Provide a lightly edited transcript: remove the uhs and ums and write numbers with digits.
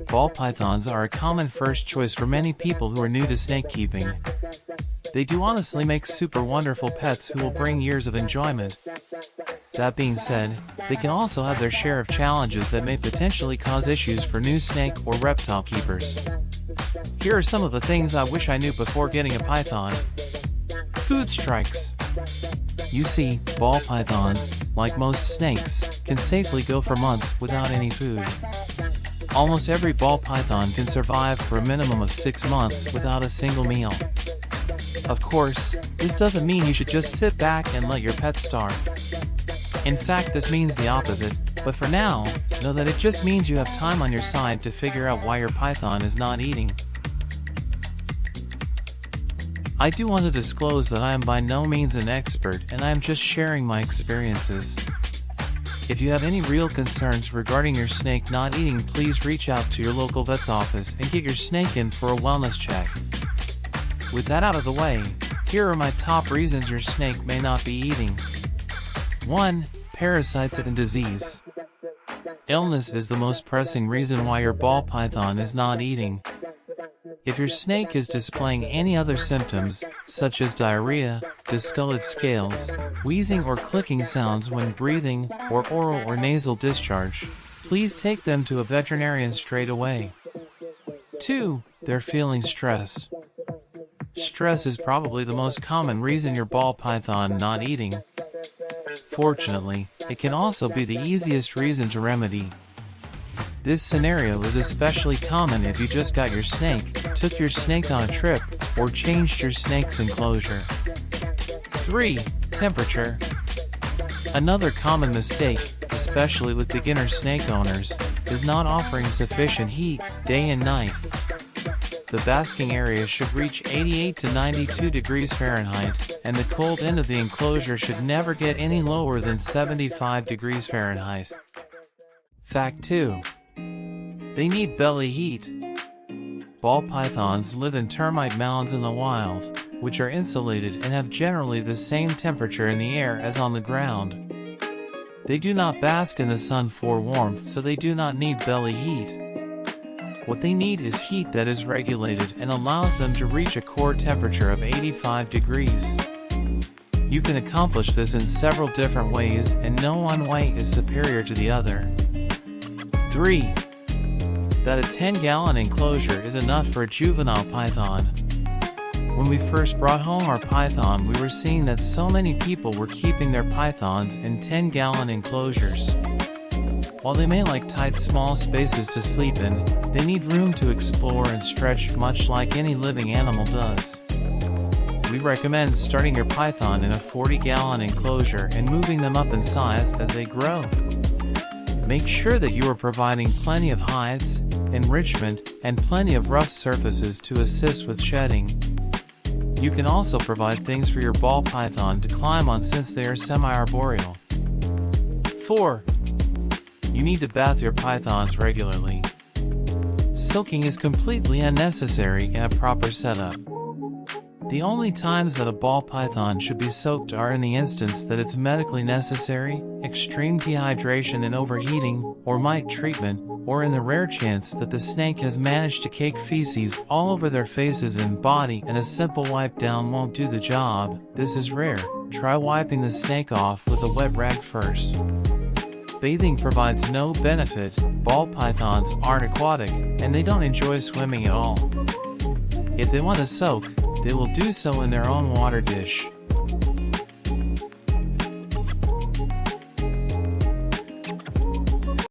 Ball pythons are a common first choice for many people who are new to snake keeping. They do honestly make super wonderful pets who will bring years of enjoyment. That being said, they can also have their share of challenges that may potentially cause issues for new snake or reptile keepers. Here are some of the things I wish I knew before getting a python. Food strikes. You see, ball pythons, like most snakes, can safely go for months without any food. Almost every ball python can survive for a minimum of 6 months without a single meal. Of course, this doesn't mean you should just sit back and let your pet starve. In fact, this means the opposite, but for now, know that it just means you have time on your side to figure out why your python is not eating. I do want to disclose that I am by no means an expert and I am just sharing my experiences. If you have any real concerns regarding your snake not eating, please reach out to your local vet's office and get your snake in for a wellness check. With that out of the way, here are my top reasons your snake may not be eating. 1. Parasites and disease. Illness is the most pressing reason why your ball python is not eating. If your snake is displaying any other symptoms, such as diarrhea, discolored scales, wheezing or clicking sounds when breathing, or oral or nasal discharge, please take them to a veterinarian straight away. 2. They're feeling stress. Stress is probably the most common reason your ball python not eating. Fortunately, it can also be the easiest reason to remedy. This scenario is especially common if you just got your snake, took your snake on a trip, or changed your snake's enclosure. 3. Temperature. Another common mistake, especially with beginner snake owners, is not offering sufficient heat, day and night. The basking area should reach 88 to 92 degrees Fahrenheit, and the cold end of the enclosure should never get any lower than 75 degrees Fahrenheit. Fact 2. They need belly heat. Ball pythons live in termite mounds in the wild, which are insulated and have generally the same temperature in the air as on the ground. They do not bask in the sun for warmth, so they do not need belly heat. What they need is heat that is regulated and allows them to reach a core temperature of 85 degrees. You can accomplish this in several different ways, and no one way is superior to the other. 3. That a 10-gallon enclosure is enough for a juvenile python. When we first brought home our python, we were seeing that so many people were keeping their pythons in 10-gallon enclosures. While they may like tight, small spaces to sleep in, they need room to explore and stretch much like any living animal does. We recommend starting your python in a 40-gallon enclosure and moving them up in size as they grow. Make sure that you are providing plenty of hides, enrichment, and plenty of rough surfaces to assist with shedding. You can also provide things for your ball python to climb on since they are semi-arboreal. 4. You need to bath your pythons regularly. Soaking is completely unnecessary in a proper setup. The only times that a ball python should be soaked are in the instance that it's medically necessary, extreme dehydration and overheating, or mite treatment, or in the rare chance that the snake has managed to cake feces all over their faces and body and a simple wipe down won't do the job. This is rare. Try wiping the snake off with a wet rag first. Bathing provides no benefit. Ball pythons aren't aquatic, and they don't enjoy swimming at all. If they want to soak, they will do so in their own water dish.